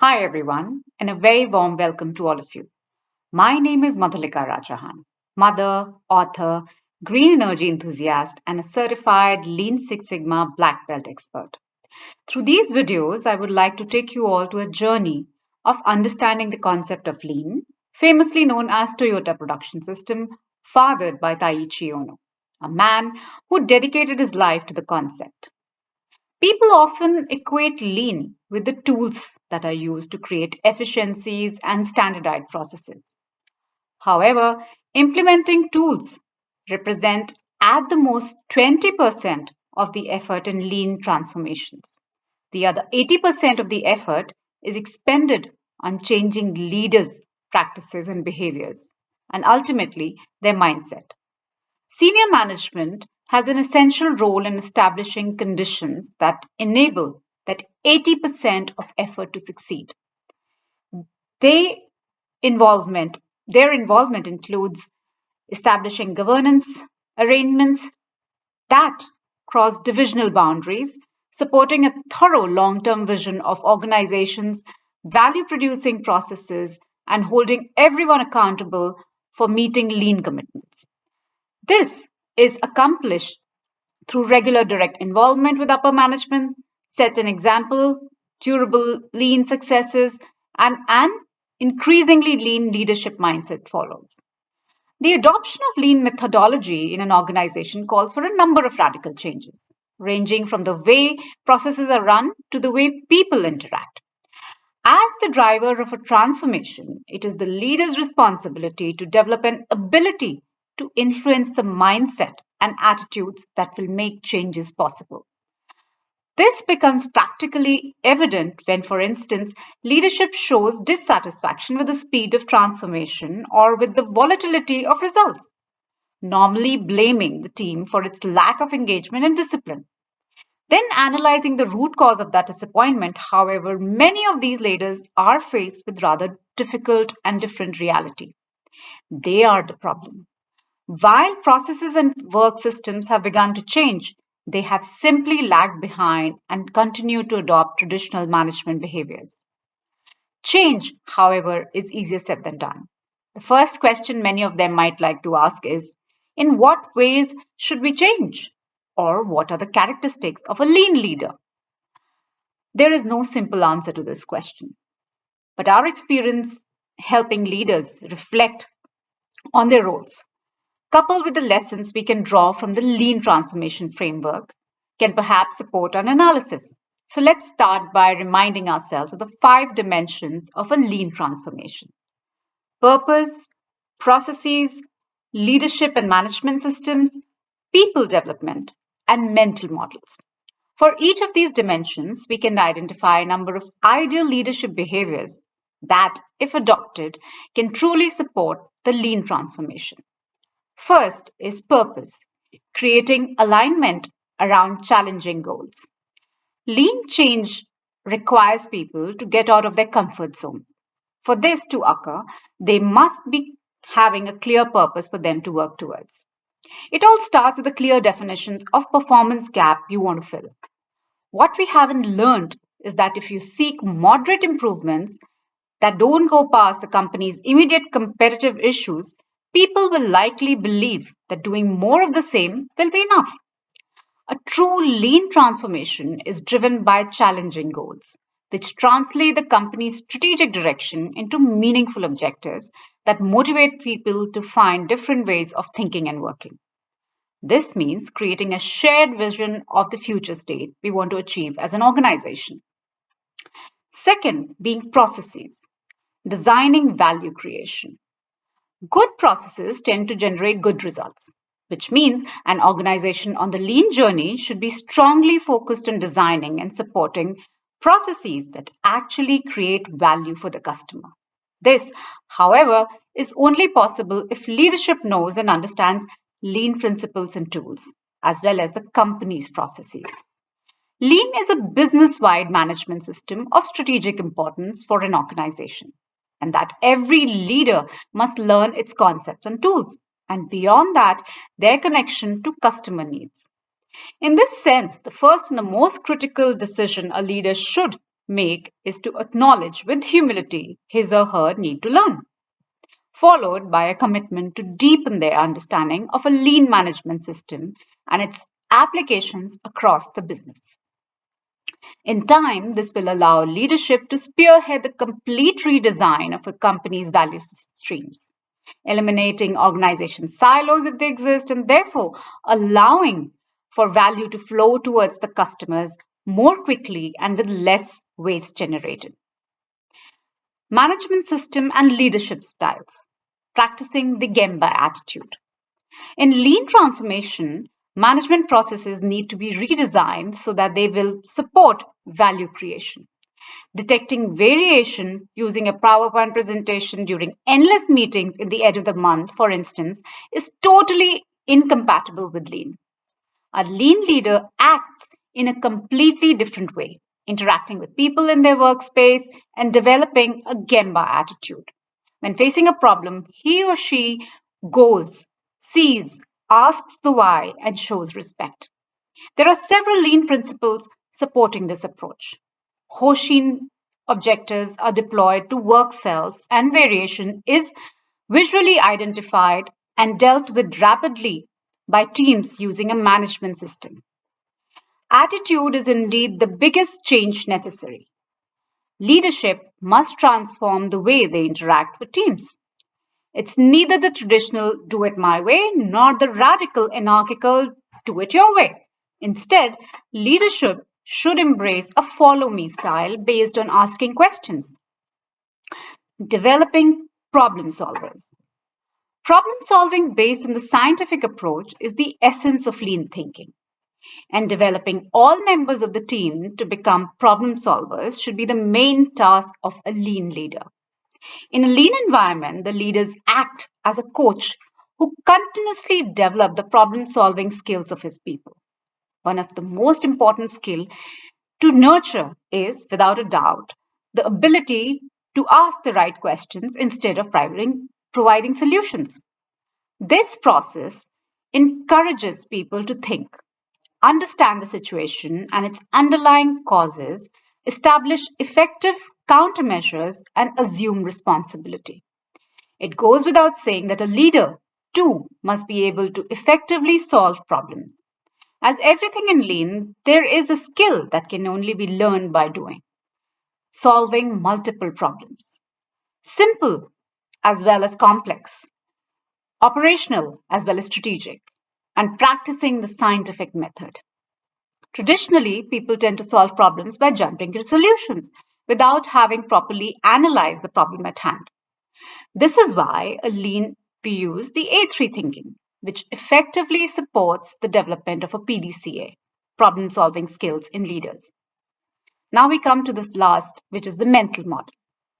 Hi everyone, and a very warm welcome to all of you. My name is Madhulika Rajahan, mother, author, green energy enthusiast, and a certified Lean Six Sigma black belt expert. Through these videos, I would like to take you all to a journey of understanding the concept of lean, famously known as Toyota Production System, fathered by Taiichi Ono, a man who dedicated his life to the concept. People often equate lean with the tools that are used to create efficiencies and standardized processes. However, implementing tools represent at the most 20% of the effort in lean transformations. The other 80% of the effort is expended on changing leaders' practices and behaviors, and ultimately their mindset. Senior management has an essential role in establishing conditions that enable that 80% of effort to succeed. They involvement, their involvement includes establishing governance arrangements that cross divisional boundaries, supporting a thorough long term vision of organizations, value producing processes, and holding everyone accountable for meeting lean commitments. This is accomplished through regular direct involvement with upper management, set an example, durable lean successes, and an increasingly lean leadership mindset follows. The adoption of lean methodology in an organization calls for a number of radical changes, ranging from the way processes are run to the way people interact. As the driver of a transformation, it is the leader's responsibility to develop an ability to influence the mindset and attitudes that will make changes possible. This becomes practically evident when, for instance, leadership shows dissatisfaction with the speed of transformation or with the volatility of results, normally blaming the team for its lack of engagement and discipline. Then analyzing the root cause of that disappointment, however, many of these leaders are faced with rather difficult and different reality. They are the problem. While processes and work systems have begun to change, they have simply lagged behind and continue to adopt traditional management behaviors. Change, however, is easier said than done. The first question many of them might like to ask is, in what ways should we change? Or what are the characteristics of a lean leader? There is no simple answer to this question, but our experience helping leaders reflect on their roles, coupled with the lessons we can draw from the lean transformation framework, can perhaps support an analysis. So let's start by reminding ourselves of the five dimensions of a lean transformation: purpose, processes, leadership and management systems, people development, and mental models. For each of these dimensions, we can identify a number of ideal leadership behaviors that, if adopted, can truly support the lean transformation. First is purpose, creating alignment around challenging goals. Lean change requires people to get out of their comfort zone. For this to occur, they must be having a clear purpose for them to work towards. It all starts with the clear definitions of performance gap you want to fill. What we haven't learned is that if you seek moderate improvements that don't go past the company's immediate competitive issues, people will likely believe that doing more of the same will be enough. A true lean transformation is driven by challenging goals, which translate the company's strategic direction into meaningful objectives that motivate people to find different ways of thinking and working. This means creating a shared vision of the future state we want to achieve as an organization. Second, being processes, designing value creation. Good processes tend to generate good results, which means an organization on the lean journey should be strongly focused on designing and supporting processes that actually create value for the customer. This, however, is only possible if leadership knows and understands lean principles and tools, as well as the company's processes. Lean is a business wide management system of strategic importance for an organization, and that every leader must learn its concepts and tools, and beyond that, their connection to customer needs. In this sense, the first and the most critical decision a leader should make is to acknowledge with humility his or her need to learn, followed by a commitment to deepen their understanding of a lean management system and its applications across the business. In time, this will allow leadership to spearhead the complete redesign of a company's value streams, eliminating organization silos if they exist, and therefore allowing for value to flow towards the customers more quickly and with less waste generated. Management system and leadership styles. Practicing the Gemba attitude. In lean transformation, management processes need to be redesigned so that they will support value creation. Detecting variation using a PowerPoint presentation during endless meetings in the end of the month, for instance, is totally incompatible with lean. A lean leader acts in a completely different way, interacting with people in their workspace and developing a Gemba attitude. When facing a problem, he or she goes, sees, asks the why, and shows respect. There are several lean principles supporting this approach. Hoshin objectives are deployed to work cells, and variation is visually identified and dealt with rapidly by teams using a management system. Attitude is indeed the biggest change necessary. Leadership must transform the way they interact with teams. It's neither the traditional do it my way nor the radical anarchical do it your way. Instead, leadership should embrace a follow me style based on asking questions. Developing problem solvers. Problem solving based on the scientific approach is the essence of lean thinking. And developing all members of the team to become problem solvers should be the main task of a lean leader. In a lean environment, the leaders act as a coach who continuously develop the problem solving skills of his people. One of the most important skills to nurture is, without a doubt, the ability to ask the right questions instead of providing solutions. This process encourages people to think, understand the situation and its underlying causes, establish effective countermeasures, and assume responsibility. It goes without saying that a leader, too, must be able to effectively solve problems. As everything in lean, there is a skill that can only be learned by doing, solving multiple problems, simple as well as complex, operational as well as strategic, and practicing the scientific method. Traditionally, people tend to solve problems by jumping to solutions without having properly analyzed the problem at hand. This is why a lean we use the A3 thinking, which effectively supports the development of a PDCA, problem solving skills in leaders. Now we come to the last, which is the mental model,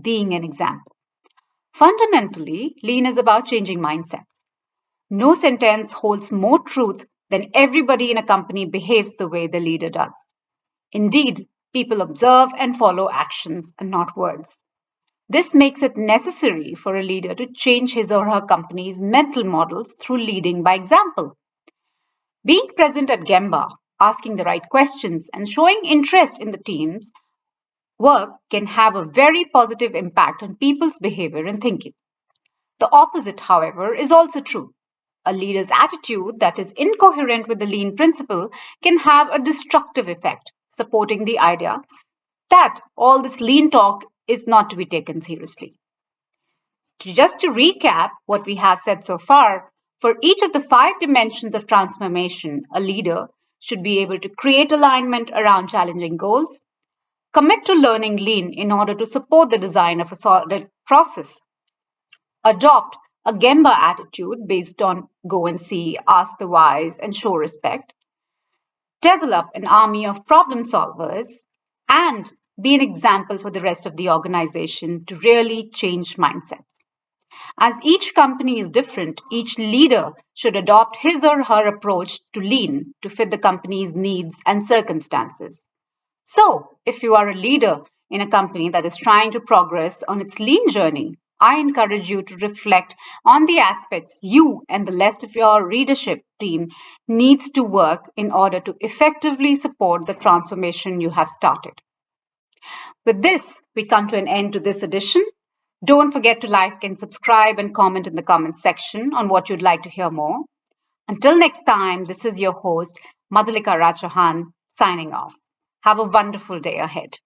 being an example. Fundamentally, lean is about changing mindsets. No sentence holds more truth than everybody in a company behaves the way the leader does. Indeed, people observe and follow actions and not words. This makes it necessary for a leader to change his or her company's mental models through leading by example. Being present at Gemba, asking the right questions, and showing interest in the team's work can have a very positive impact on people's behavior and thinking. The opposite, however, is also true. A leader's attitude that is incoherent with the lean principle can have a destructive effect, supporting the idea that all this lean talk is not to be taken seriously. Just to recap what we have said so far, for each of the 5 dimensions of transformation, a leader should be able to create alignment around challenging goals, commit to learning lean in order to support the design of a solid process, adopt a Gemba attitude based on go and see, ask the whys, and show respect, develop an army of problem solvers, and be an example for the rest of the organization to really change mindsets. As each company is different, each leader should adopt his or her approach to lean to fit the company's needs and circumstances. So, if you are a leader in a company that is trying to progress on its lean journey, I encourage you to reflect on the aspects you and the rest of your leadership team needs to work in order to effectively support the transformation you have started. With this, we come to an end to this edition. Don't forget to like and subscribe and comment in the comments section on what you'd like to hear more. Until next time, this is your host, Madhulika Rajahan, signing off. Have a wonderful day ahead.